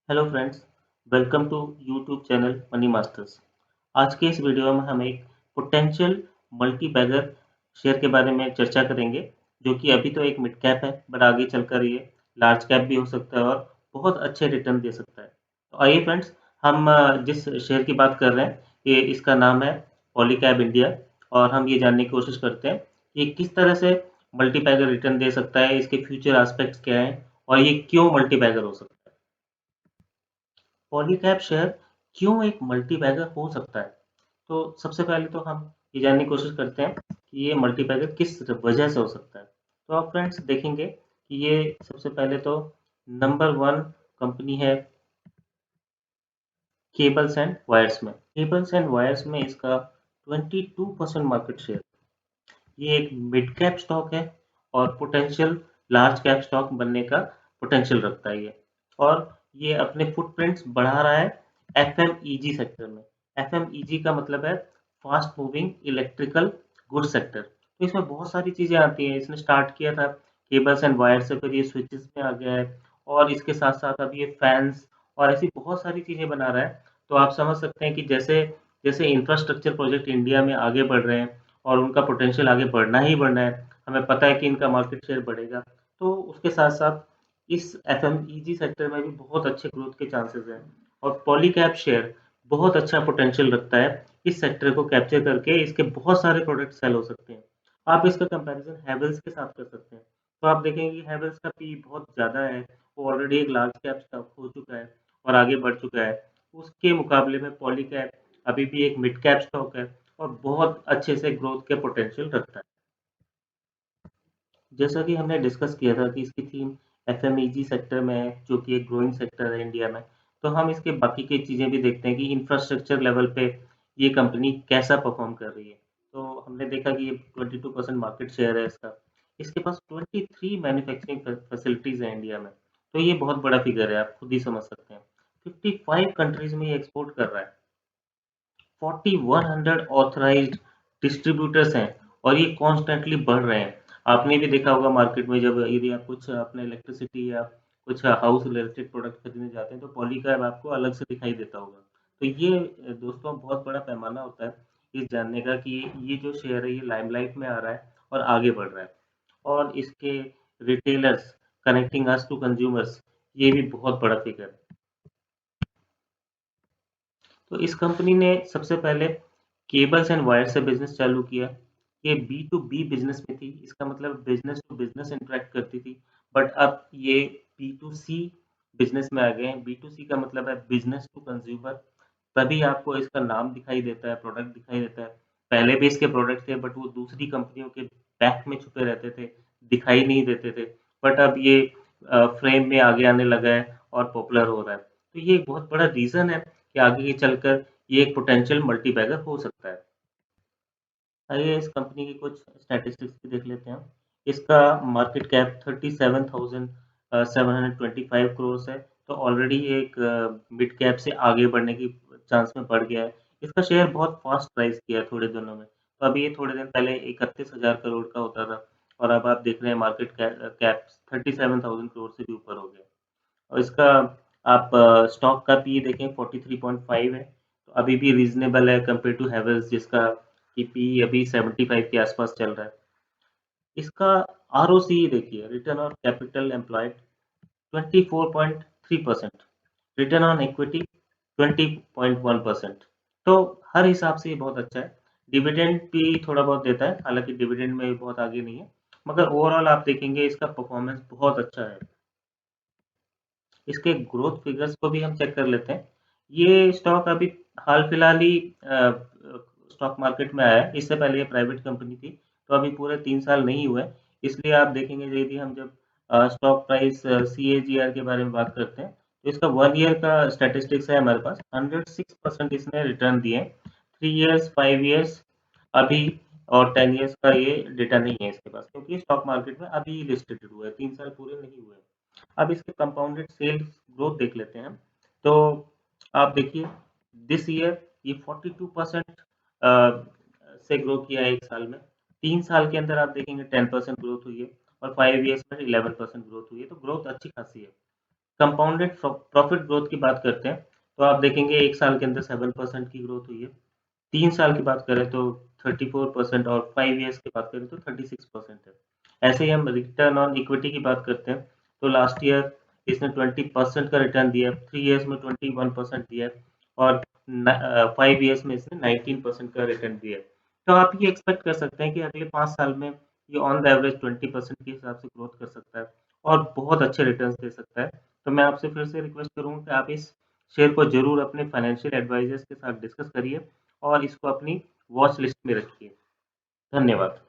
Hello friends, welcome to YouTube channel Money Masters. आज के इस वीडियो में हम एक पोटेंशियल मल्टी बैगर शेयर के बारे में चर्चा करेंगे, जो कि अभी तो एक मिड कैप है, बट आगे चलकर ये लार्ज कैप भी हो सकता है और बहुत अच्छे रिटर्न दे सकता है। तो आइए फ्रेंड्स, हम जिस शेयर की बात कर रहे हैं, ये इसका नाम है पॉलीकैब इंडिया। और हम ये जानने की कोशिश करते हैं कि किस तरह से मल्टी बैगर रिटर्न दे सकता है, इसके फ्यूचर एस्पेक्ट्स क्या हैं और ये क्यों मल्टी बैगर हो सकता है। पॉलीकैब शेयर क्यों एक मल्टी बैगर हो सकता है? तो सबसे पहले तो हम ये जानने की कोशिश करते हैं कि ये मल्टी बैगर किस वजह से हो सकता है। तो आप फ्रेंड्स देखेंगे कि ये सबसे पहले तो नंबर वन कंपनी है केबल्स एंड वायर्स में। केबल्स एंड वायर्स में इसका 22% मार्केट शेयर। ये एक मिड कैप स्टॉक है और पोटेंशियल लार्ज कैप स्टॉक बनने का पोटेंशियल रखता है ये। और ये अपने फुटप्रिंट्स बढ़ा रहा है एफएमईजी सेक्टर में। एफएमईजी का मतलब है fast moving electrical good sector. तो इसमें बहुत सारी चीजें आती हैं। इसने स्टार्ट किया था केबल्स एंड वायर से, फिर ये स्विचेस में आ गया है और इसके साथ साथ अब ये फैंस और ऐसी बहुत सारी चीजें बना रहा है। तो आप समझ सकते हैं कि जैसे जैसे इंफ्रास्ट्रक्चर प्रोजेक्ट इंडिया में आगे बढ़ रहे हैं और उनका पोटेंशियल आगे बढ़ना ही बढ़ना है, हमें पता है कि इनका मार्केट शेयर बढ़ेगा। तो उसके साथ साथ इस एफएमईजी सेक्टर में भी बहुत अच्छे ग्रोथ के चांसेस हैं और पॉलीकैब शेयर बहुत अच्छा पोटेंशियल रखता है इस सेक्टर को कैप्चर करके। इसके बहुत सारे प्रोडक्ट सेल हो सकते हैं। आप इसका कंपैरिजन हैवेल्स के साथ कर सकते हैं। तो आप देखेंगे कि हैवेल्स का पी बहुत ज़्यादा है, वो ऑलरेडी एक लार्ज कैप स्टॉक हो चुका है और आगे बढ़ चुका है। उसके मुकाबले में पॉलीकैब अभी भी एक मिड कैप स्टॉक है और बहुत अच्छे से ग्रोथ के पोटेंशियल रखता है। जैसा कि हमने डिस्कस किया था कि इसकी थीम एफएमईजी सेक्टर में है, जो कि एक ग्रोइंग सेक्टर है इंडिया में। तो हम इसके बाकी की चीज़ें भी देखते हैं कि इंफ्रास्ट्रक्चर लेवल पे ये कंपनी कैसा परफॉर्म कर रही है। तो हमने देखा कि ये 22% मार्केट शेयर है इसका। इसके पास 23 मैन्युफैक्चरिंग फैसिलिटीज़ हैं इंडिया में। तो ये बहुत बड़ा फिगर है, आप खुद ही समझ सकते हैं। 55 कंट्रीज़ में ये एक्सपोर्ट कर रहा है। 4100 ऑथराइज्ड डिस्ट्रीब्यूटर्स हैं और ये कॉन्स्टेंटली बढ़ रहे हैं। आपने भी देखा होगा मार्केट में, जब यदि आप कुछ अपने इलेक्ट्रिसिटी या कुछ हाउस रिलेटेड प्रोडक्ट खरीदने जाते हैं तो पॉलीकैब आपको अलग से दिखाई देता होगा। तो ये दोस्तों बहुत बड़ा पैमाना होता है इस जानने का कि ये जो शेयर है ये लाइमलाइट में आ रहा है और आगे बढ़ रहा है। और इसके retailers connecting us to consumers, ये भी बहुत बड़ा फिगर है। तो इस कंपनी ने सबसे पहले केबल्स एंड वायर से बिजनेस चालू किया। ये बी टू बी बिजनेस में थी, इसका मतलब बिजनेस टू बिजनेस इंटरेक्ट करती थी। बट अब ये बी टू सी बिजनेस में आ गए हैं। बी टू सी का मतलब है बिजनेस टू कंज्यूमर। तभी आपको इसका नाम दिखाई देता है, प्रोडक्ट दिखाई देता है। पहले भी इसके प्रोडक्ट थे बट वो दूसरी कंपनियों के बैक में छुपे रहते थे, दिखाई नहीं देते थे। बट अब ये फ्रेम में आगे आने लगा है और पॉपुलर हो रहा है। तो ये एक बहुत बड़ा रीजन है कि आगे चलकर ये एक पोटेंशियल मल्टीबैगर हो सकता है। आइए इस कंपनी की कुछ स्टैटिस्टिक्स भी देख लेते हैं। इसका मार्केट कैप 37,725 करोड़ है। तो ऑलरेडी एक मिड कैप से आगे बढ़ने की चांस में बढ़ गया है। इसका शेयर बहुत फास्ट राइज किया है थोड़े दिनों में। तो अभी ये थोड़े दिन पहले 31,000 करोड़ का होता था और अब आप देख रहे हैं मार्केट कैप 37,000 करोड़ से भी ऊपर हो गया। और इसका आप स्टॉक का पी देखें 43.5 है। तो अभी भी रीजनेबल है कंपेयर टू हैवेल्स, जिसका कि पी अभी 75 के आसपास चल रहा है। इसका आरओसी देखिए, return on capital employed 24.3%, return on equity 20.1%। तो हर हिसाब से ये बहुत अच्छा है। डिविडेंड भी थोड़ा बहुत देता है, हालांकि डिविडेंड में बहुत आगे नहीं है, मगर ओवरऑल आप देखेंगे इसका परफॉर्मेंस बहुत अच्छा है। इसके ग्रोथ फिगर्स को भी हम चेक कर लेते हैं। ये स्टॉक अभी हाल फिलहाल ही स्टॉक मार्केट में आया है। इससे पहले ये प्राइवेट कंपनी थी, तो अभी पूरे 3 साल नहीं हुए। इसलिए आप देखेंगे यदि हम जब स्टॉक प्राइस CAGR के बारे में बात करते हैं, तो इसका 1 ईयर का स्टैटिस्टिक्स है हमारे पास। 106% इसने रिटर्न दिए हैं। 3 ईयर्स, 5 ईयर्स अभी और 10 ईयर्स का ये डेटा नहीं है इसके पास, क्योंकि स्टॉक मार्केट में अभी लिस्टेड हुआ है, 3 साल पूरे नहीं हुए। अब इसके कंपाउंडेड सेल्स ग्रोथ देख लेते हैं हम। तो आप देखिए दिस ईयर ये 42% से ग्रो किया है एक साल में। 3 साल के अंदर आप देखेंगे 10% ग्रोथ हुई है और 5 ईयर्स में 11% ग्रोथ हुई है। तो ग्रोथ अच्छी खासी है। कंपाउंडेड प्रॉफिट ग्रोथ की बात करते हैं तो आप देखेंगे 1 साल के अंदर 7% की ग्रोथ हुई है। 3 साल की बात करें तो 34% और 5 ईयर्स की बात करें तो 36% है। ऐसे ही हम रिटर्न ऑन इक्विटी की बात करते हैं तो लास्ट ईयर इसने 20% का रिटर्न दिया है, 3 ईयर्स में 21% दिया है और 5 ईयर्स में इसने 19% का रिटर्न दिया है। तो आप ये एक्सपेक्ट कर सकते हैं कि अगले 5 साल में ये ऑन द एवरेज 20% के हिसाब से ग्रोथ कर सकता है और बहुत अच्छे रिटर्न्स दे सकता है। तो मैं आपसे फिर से रिक्वेस्ट करूँगा कि आप इस शेयर को ज़रूर अपने फाइनेंशियल एडवाइजर्स के साथ डिस्कस करिए और इसको अपनी वॉच लिस्ट में रखिए। धन्यवाद।